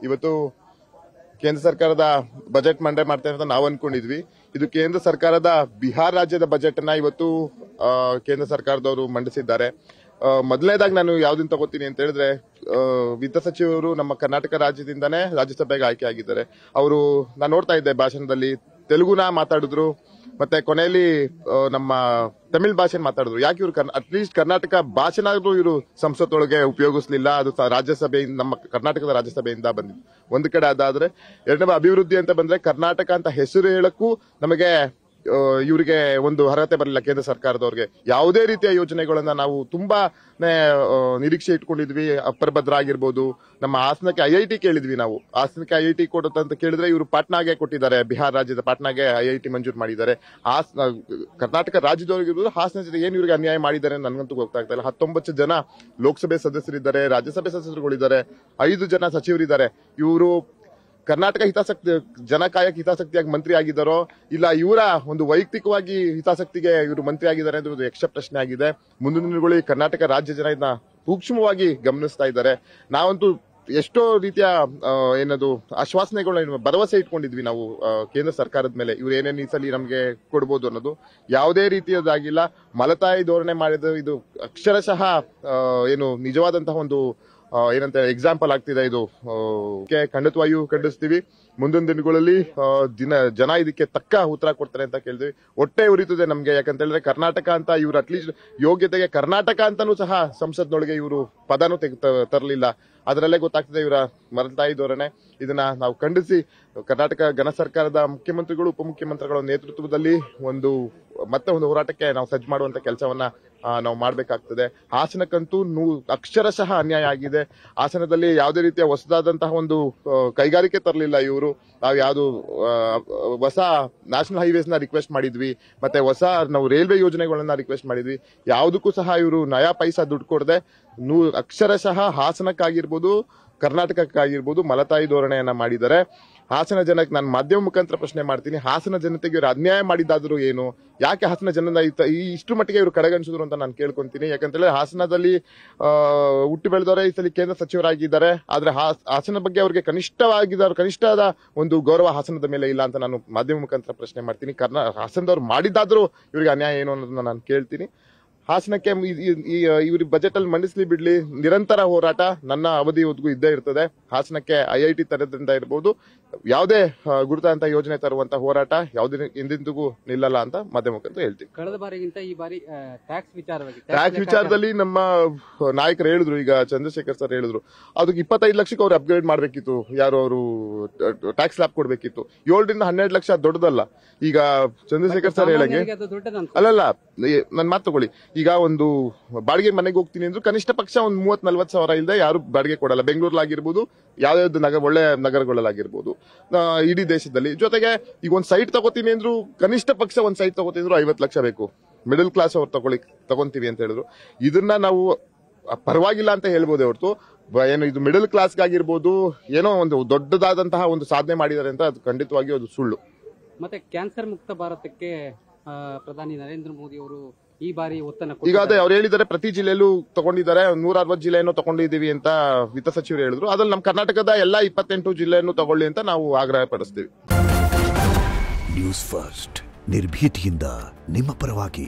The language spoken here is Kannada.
ಇವತ್ತು ಕೇಂದ್ರ ಸರ್ಕಾರದ ಬಜೆಟ್ ಮಂಡನೆ ಮಾಡ್ತಾರೆ ಅಂತ ನಾವು ಅನ್ಕೊಂಡಿದ್ವಿ. ಇದು ಕೇಂದ್ರ ಸರ್ಕಾರದ ಬಿಹಾರ ರಾಜ್ಯದ ಬಜೆಟ್ ಅನ್ನ ಇವತ್ತು ಕೇಂದ್ರ ಸರ್ಕಾರದವರು ಮಂಡಿಸಿದ್ದಾರೆ. ಮೊದಲನೇದಾಗಿ ನಾನು ಯಾವ್ದನ್ನ ತಗೋತೀನಿ ಅಂತ ಹೇಳಿದ್ರೆ, ವಿತ್ತ ಸಚಿವರು ನಮ್ಮ ಕರ್ನಾಟಕ ರಾಜ್ಯದಿಂದಾನೇ ರಾಜ್ಯಸಭೆಗೆ ಆಯ್ಕೆ ಆಗಿದ್ದಾರೆ. ಅವರು ನಾನು ನೋಡ್ತಾ ಇದ್ದೆ ಭಾಷಣದಲ್ಲಿ ತೆಲುಗುನ ಮಾತಾಡಿದ್ರು, ಮತ್ತೆ ಕೊನೆಯಲ್ಲಿ ನಮ್ಮ ತಮಿಳ್ ಭಾಷೆ ಮಾತಾಡಿದ್ರು. ಯಾಕೆ ಇವರು ಅಟ್ಲೀಸ್ಟ್ ಕರ್ನಾಟಕ ಭಾಷೆನಾದ್ರೂ ಇವರು ಸಂಸತ್ತೊಳಗೆ ಉಪಯೋಗಿಸಲಿಲ್ಲ? ಅದು ರಾಜ್ಯಸಭೆಯಿಂದ, ನಮ್ಮ ಕರ್ನಾಟಕದ ರಾಜ್ಯಸಭೆಯಿಂದ ಬಂದಿದ್ದು. ಒಂದು ಕಡೆ ಅದಾದ್ರೆ, ಎರಡನೇ ಅಭಿವೃದ್ಧಿ ಅಂತ ಬಂದ್ರೆ ಕರ್ನಾಟಕ ಅಂತ ಹೆಸರು ಹೇಳಕ್ಕೂ ನಮಗೆ ಇವರಿಗೆ ಒಂದು ಅರ್ಹತೆ ಬರಲಿಲ್ಲ. ಕೇಂದ್ರ ಸರ್ಕಾರದವ್ರಿಗೆ ಯಾವುದೇ ರೀತಿಯ ಯೋಜನೆಗಳನ್ನ ನಾವು ತುಂಬಾ ನಿರೀಕ್ಷೆ ಇಟ್ಕೊಂಡಿದ್ವಿ. ಅಪ್ಪರ್ ಭದ್ರಾ ಆಗಿರ್ಬೋದು, ನಮ್ಮ ಹಾಸನಕ್ಕೆ IIT ಕೇಳಿದ್ವಿ. ನಾವು ಹಾಸನಕ್ಕೆ IIT ಕೊಡುತ್ತಂತ ಕೇಳಿದ್ರೆ ಇವರು ಪಾಟ್ನಾಗೆ ಕೊಟ್ಟಿದ್ದಾರೆ. ಬಿಹಾರ ರಾಜ್ಯದ ಪಾಟ್ನಾಗೆ IIT ಮಂಜೂರು ಮಾಡಿದ್ದಾರೆ. ಕರ್ನಾಟಕ ರಾಜ್ಯದವರಿಗಿರ್ಬೋದು, ಹಾಸನ ಜೊತೆ ಏನು ಇವ್ರಿಗೆ ಅನ್ಯಾಯ ಮಾಡಿದ್ದಾರೆ ನನ್ಗಂತೂ ಗೊತ್ತಾಗ್ತಾ ಇಲ್ಲ. 19 ಜನ ಲೋಕಸಭೆ ಸದಸ್ಯರಿದ್ದಾರೆ, ರಾಜ್ಯಸಭೆ ಸದಸ್ಯರುಗಳಿದ್ದಾರೆ, 5 ಜನ ಸಚಿವರಿದ್ದಾರೆ. ಇವರು ಕರ್ನಾಟಕ ಜನಕಾಯಕ ಹಿತಾಸಕ್ತಿಯಾಗಿ ಮಂತ್ರಿ ಆಗಿದ್ದಾರೋ ಇಲ್ಲ ಇವರ ಒಂದು ವೈಯಕ್ತಿಕವಾಗಿ ಹಿತಾಸಕ್ತಿಗೆ ಇವರು ಮಂತ್ರಿ ಆಗಿದ್ದಾರೆ ಅಂದ್ರೆ ಒಂದು ಯಕ್ಷ ಪ್ರಶ್ನೆ ಆಗಿದೆ. ಮುಂದಿನ ದಿನಗಳಲ್ಲಿ ಕರ್ನಾಟಕ ರಾಜ್ಯ ಜನ ಇದನ್ನ ಸೂಕ್ಷ್ಮವಾಗಿ ಗಮನಿಸ್ತಾ ಇದ್ದಾರೆ. ನಾವಂತೂ ಎಷ್ಟೋ ರೀತಿಯ ಏನದು ಆಶ್ವಾಸನೆಗಳನ್ನ ಭರವಸೆ ಇಟ್ಕೊಂಡಿದ್ವಿ ನಾವು ಕೇಂದ್ರ ಸರ್ಕಾರದ ಮೇಲೆ. ಇವ್ರು ಏನೇನು ಈ ಸಲ ನಮಗೆ ಕೊಡ್ಬೋದು ಅನ್ನೋದು ಯಾವುದೇ ರೀತಿಯದಾಗಿಲ್ಲ. ಮಲತಾಯಿ ಧೋರಣೆ ಮಾಡಿದ ಇದು ಅಕ್ಷರಶಃ ಏನು ನಿಜವಾದಂತಹ ಒಂದು ಏನಂತ ಎಕ್ಸಾಂಪಲ್ ಆಗ್ತಿದೆ. ಇದು ಖಂಡಿತವಾಗಿಯೂ ಖಂಡಿಸ್ತೀವಿ. ಮುಂದಿನ ದಿನಗಳಲ್ಲಿ ಜನ ಇದಕ್ಕೆ ತಕ್ಕ ಉತ್ತರ ಕೊಡ್ತಾರೆ ಅಂತ ಕೇಳಿದ್ವಿ. ಹೊಟ್ಟೆ ಉರಿತದೆ ನಮ್ಗೆ. ಯಾಕಂತ ಹೇಳಿದ್ರೆ ಕರ್ನಾಟಕ ಅಂತ ಇವ್ರು ಅಟ್ಲೀಸ್ಟ್ ಯೋಗ್ಯತೆಗೆ ಕರ್ನಾಟಕ ಅಂತಾನೂ ಸಹ ಸಂಸತ್ನೊಳಗೆ ಇವರು ಪದನೂ ತರಲಿಲ್ಲ. ಅದರಲ್ಲೇ ಗೊತ್ತಾಗ್ತದೆ ಇವರ ಮಲತಾಯಿ ಧೋರಣೆ. ಇದನ್ನ ನಾವು ಖಂಡಿಸಿ ಕರ್ನಾಟಕ ಘನ ಸರ್ಕಾರದ ಮುಖ್ಯಮಂತ್ರಿಗಳು, ಉಪಮುಖ್ಯಮಂತ್ರಿಗಳ ನೇತೃತ್ವದಲ್ಲಿ ಮತ್ತೆ ಒಂದು ಹೋರಾಟಕ್ಕೆ ನಾವು ಸಜ್ಜು ಮಾಡುವಂತ ಕೆಲಸವನ್ನ ನಾವು ಮಾಡಬೇಕಾಗ್ತದೆ. ಹಾಸನಕ್ಕಂತೂ ಅಕ್ಷರಶಃ ಅನ್ಯಾಯ ಆಗಿದೆ. ಹಾಸನದಲ್ಲಿ ಯಾವುದೇ ರೀತಿಯ ಹೊಸದಾದಂತಹ ಒಂದು ಕೈಗಾರಿಕೆ ತರಲಿಲ್ಲ ಇವರು. ನಾವು ಯಾವ್ದು ಹೊಸ ನ್ಯಾಷನಲ್ ಹೈವೇಸ್ ನ ರಿಕ್ವೆಸ್ಟ್ ಮಾಡಿದ್ವಿ, ಮತ್ತೆ ಹೊಸ ನಾವು ರೈಲ್ವೆ ಯೋಜನೆಗಳನ್ನ ರಿಕ್ವೆಸ್ಟ್ ಮಾಡಿದ್ವಿ. ಯಾವುದಕ್ಕೂ ಸಹ ಇವರು ನಯಾ ಪೈಸಾ ದುಡ್ಡು ಕೊಡದೆ ಅಕ್ಷರಶಃ ಹಾಸನಕ್ಕಾಗಿರ್ಬೋದು, ಕರ್ನಾಟಕಕ್ಕಾಗಿರ್ಬೋದು ಮಲತಾಯಿ ಧೋರಣೆಯನ್ನ ಮಾಡಿದ್ದಾರೆ. ಹಾಸನ ಜನಕ್ಕೆ ನಾನು ಮಾಧ್ಯಮ ಮುಖಾಂತರ ಪ್ರಶ್ನೆ ಮಾಡ್ತೀನಿ, ಹಾಸನ ಜನತೆಗೆ ಇವರು ಅನ್ಯಾಯ ಮಾಡಿದಾದ್ರೂ ಏನು? ಯಾಕೆ ಹಾಸನ ಜನನ ಇಷ್ಟು ಮಟ್ಟಿಗೆ ಇವರು ಕಡೆಗಣಿಸಿದ್ರು ಅಂತ ನಾನು ಕೇಳ್ಕೊಂತೀನಿ. ಯಾಕಂತೇಳಿ ಹಾಸನದಲ್ಲಿ ಹುಟ್ಟು ಬೆಳೆದವರೇ ಈ ಸಲ ಕೇಂದ್ರ ಸಚಿವರಾಗಿದ್ದಾರೆ. ಆದ್ರೆ ಹಾಸನ ಬಗ್ಗೆ ಅವರಿಗೆ ಕನಿಷ್ಠದ ಒಂದು ಗೌರವ ಹಾಸನದ ಮೇಲೆ ಇಲ್ಲ ಅಂತ ನಾನು ಮಾಧ್ಯಮ ಮುಖಾಂತರ ಪ್ರಶ್ನೆ ಮಾಡ್ತೀನಿ. ಹಾಸನದವ್ರು ಮಾಡಿದಾದ್ರೂ ಇವರಿಗೆ ಅನ್ಯಾಯ ಏನು ಅನ್ನೋದನ್ನ ನಾನು ಕೇಳ್ತೀನಿ. ಹಾಸನಕ್ಕೆ ಇವ್ರ ಬಜೆಟ್ ಅಲ್ಲಿ ಮಂಡಿಸ್ಲಿ ಬಿಡ್ಲಿ, ನಿರಂತರ ಹೋರಾಟ ನನ್ನ ಅವಧಿವರೆಗೂ ಇದ್ದೇ ಇರ್ತದೆ. ಹಾಸನಕ್ಕೆ IIT ತರೋದ್ರಿಂದ ಇರಬಹುದು, ಯಾವುದೇ ಗುರುತಾಂತ ಯೋಜನೆ ತರುವಂತ ಹೋರಾಟ ಯಾವುದೇ ಹಿಂದಿಂದಿಗೂ ನಿಲ್ಲಲ್ಲ ಅಂತ ಮಾಧ್ಯಮ ಮುಖಾಂತರ ಹೇಳ್ತೀವಿ. ಕಳೆದ ಬಾರಿಗಿಂತ ಈ ಬಾರಿ ಟ್ಯಾಕ್ಸ್ ವಿಚಾರದಲ್ಲಿ ನಮ್ಮ ನಾಯಕರು ಹೇಳಿದ್ರು. ಈಗ ಚಂದ್ರಶೇಖರ್ ಸರ್ ಹೇಳಿದ್ರು, ಅದಕ್ಕೆ 25 ಲಕ್ಷಕ್ಕೆ ಅವ್ರು ಅಪ್ಗ್ರೇಡ್ ಮಾಡ್ಬೇಕಿತ್ತು. ಯಾರು ಅವರು ಟ್ಯಾಕ್ಸ್ ಲ್ಯಾಬ್ ಕೊಡ್ಬೇಕಿತ್ತು. 7 ರಿಂದ 12 ಲಕ್ಷ ದೊಡ್ಡದಲ್ಲ. ಈಗ ಚಂದ್ರಶೇಖರ್ ಸರ್ ಹೇಳಂಗೆ ಅಲ್ಲಲ್ಲ, ನನ್ ಮಾತು ತಗೊಳ್ಳಿ. ಈಗ ಒಂದು ಬಾಡಿಗೆ ಮನೆಗೆ ಹೋಗ್ತೀನಿ ಅಂದ್ರೂ ಕನಿಷ್ಠ ಪಕ್ಷ ಒಂದು 30-40 ಸಾವಿರ ಇಲ್ಲದೆ ಯಾರು ಬಾಡಿಗೆ ಕೊಡಲ್ಲ. ಬೆಂಗಳೂರಲ್ಲಾಗಿರ್ಬೋದು, ಯಾವ್ಯಾವ್ದು ಒಳ್ಳೆ ನಗರಗಳಲ್ಲಾಗಿರ್ಬೋದು ಇಡೀ ದೇಶದಲ್ಲಿ. ಜೊತೆಗೆ ಈಗ ಒಂದ್ ಸೈಟ್ ತಗೋತೀನಿ ಅಂದ್ರು ಕನಿಷ್ಠ ಪಕ್ಷ ಒಂದ್ ಸೈಟ್ ತಗೋತೀನಿ ಅಂದ್ರು 50 ಲಕ್ಷ ಬೇಕು. ಮಿಡಲ್ ಕ್ಲಾಸ್ ಅವ್ರು ತಗೊಂತೀವಿ ಅಂತ ಹೇಳಿದ್ರು. ಇದನ್ನ ನಾವು ಪರವಾಗಿಲ್ಲ ಅಂತ ಹೇಳ್ಬೋದೇ ಹೊರತು, ಏನು ಇದು ಮಿಡಲ್ ಕ್ಲಾಸ್ಗಾಗಿರ್ಬೋದು ಏನೋ ಒಂದು ದೊಡ್ಡದಾದಂತಹ ಒಂದು ಸಾಧನೆ ಮಾಡಿದ್ದಾರೆ ಅಂತ ಅದು ಖಂಡಿತವಾಗಿಯೂ ಅದು ಸುಳ್ಳು. ಮತ್ತೆ ಕ್ಯಾನ್ಸರ್ ಮುಕ್ತ ಭಾರತಕ್ಕೆ ಪ್ರಧಾನಿ ನರೇಂದ್ರ ಮೋದಿ ಅವರು ಈ ಬಾರಿ ಒತ್ತನ್ನು ಈಗ ಅದೇ ಅವ್ರು ಹೇಳಿದ್ದಾರೆ, ಪ್ರತಿ ಜಿಲ್ಲೆಯಲ್ಲೂ ತಗೊಂಡಿದ್ದಾರೆ. 160 ಜಿಲ್ಲೆಯನ್ನು ತಗೊಂಡಿದ್ದೀವಿ ಅಂತ ವಿತ್ತ ಸಚಿವರು ಹೇಳಿದ್ರು. ಅದ್ರಲ್ಲಿ ನಮ್ಮ ಕರ್ನಾಟಕದ ಎಲ್ಲಾ 28 ಜಿಲ್ಲೆಯನ್ನು ತಗೊಳ್ಳಿ ಅಂತ ನಾವು ಆಗ್ರಹ ಪಡಿಸ್ತೀವಿ. ನ್ಯೂಸ್ ಫಸ್ಟ್, ನಿರ್ಭೀತಿಯಿಂದ ನಿಮ್ಮ ಪರವಾಗಿ.